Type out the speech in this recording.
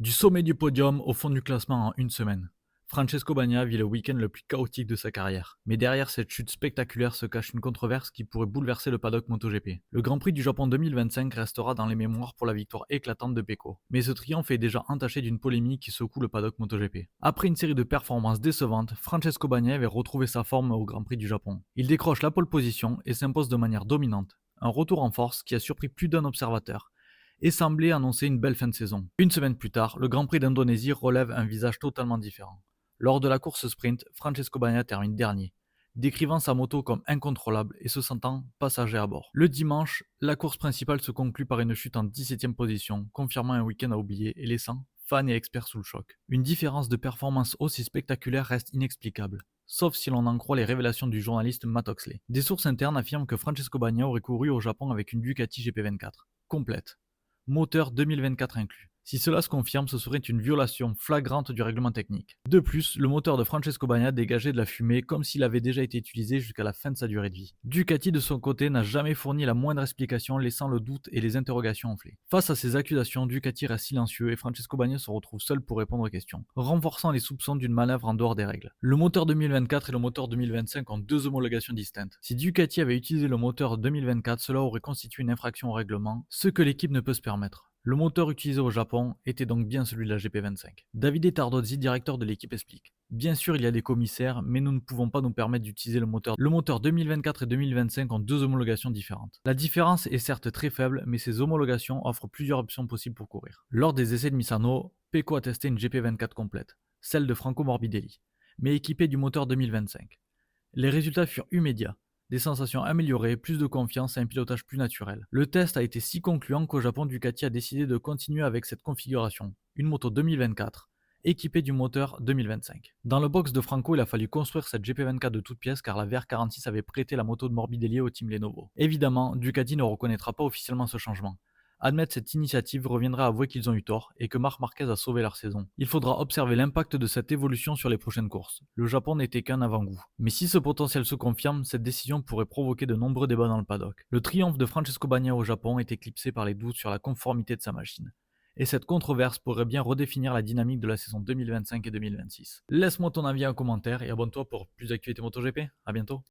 Du sommet du podium au fond du classement en une semaine. Francesco Bagna vit le week-end le plus chaotique de sa carrière. Mais derrière cette chute spectaculaire se cache une controverse qui pourrait bouleverser le paddock MotoGP. Le Grand Prix du Japon 2025 restera dans les mémoires pour la victoire éclatante de Pecco. Mais ce triomphe est déjà entaché d'une polémique qui secoue le paddock MotoGP. Après une série de performances décevantes, Francesco Bagna avait retrouvé sa forme au Grand Prix du Japon. Il décroche la pole position et s'impose de manière dominante. Un retour en force qui a surpris plus d'un observateur et semblait annoncer une belle fin de saison. Une semaine plus tard, le Grand Prix d'Indonésie relève un visage totalement différent. Lors de la course sprint, Francesco Bagna termine dernier, décrivant sa moto comme incontrôlable et se sentant passager à bord. Le dimanche, la course principale se conclut par une chute en 17e position, confirmant un week-end à oublier et laissant fans et experts sous le choc. Une différence de performance aussi spectaculaire reste inexplicable, sauf si l'on en croit les révélations du journaliste Matt Oxley. Des sources internes affirment que Francesco Bagna aurait couru au Japon avec une Ducati GP24, complète, moteur 2024 inclus. Si cela se confirme, ce serait une violation flagrante du règlement technique. De plus, le moteur de Francesco Bagna dégageait de la fumée comme s'il avait déjà été utilisé jusqu'à la fin de sa durée de vie. Ducati de son côté n'a jamais fourni la moindre explication, laissant le doute et les interrogations enflées. Face à ces accusations, Ducati reste silencieux et Francesco Bagna se retrouve seul pour répondre aux questions, renforçant les soupçons d'une manœuvre en dehors des règles. Le moteur 2024 et le moteur 2025 ont deux homologations distinctes. Si Ducati avait utilisé le moteur 2024, cela aurait constitué une infraction au règlement, ce que l'équipe ne peut se permettre. Le moteur utilisé au Japon était donc bien celui de la GP25. Davide Tardozzi, directeur de l'équipe, explique. Bien sûr, il y a des commissaires, mais nous ne pouvons pas nous permettre d'utiliser le moteur. Le moteur 2024 et 2025 ont deux homologations différentes. La différence est certes très faible, mais ces homologations offrent plusieurs options possibles pour courir. Lors des essais de Misano, Pecco a testé une GP24 complète, celle de Franco Morbidelli, mais équipée du moteur 2025. Les résultats furent immédiats. Des sensations améliorées, plus de confiance et un pilotage plus naturel. Le test a été si concluant qu'au Japon, Ducati a décidé de continuer avec cette configuration, une moto 2024, équipée du moteur 2025. Dans le box de Franco, il a fallu construire cette GP24 de toutes pièces car la VR46 avait prêté la moto de Morbidelli au team Lenovo. Évidemment, Ducati ne reconnaîtra pas officiellement ce changement. Admettre cette initiative reviendra à avouer qu'ils ont eu tort et que Marc Marquez a sauvé leur saison. Il faudra observer l'impact de cette évolution sur les prochaines courses. Le Japon n'était qu'un avant-goût. Mais si ce potentiel se confirme, cette décision pourrait provoquer de nombreux débats dans le paddock. Le triomphe de Francesco Bagna au Japon est éclipsé par les doutes sur la conformité de sa machine. Et cette controverse pourrait bien redéfinir la dynamique de la saison 2025 et 2026. Laisse-moi ton avis en commentaire et abonne-toi pour plus d'actualités MotoGP. A bientôt.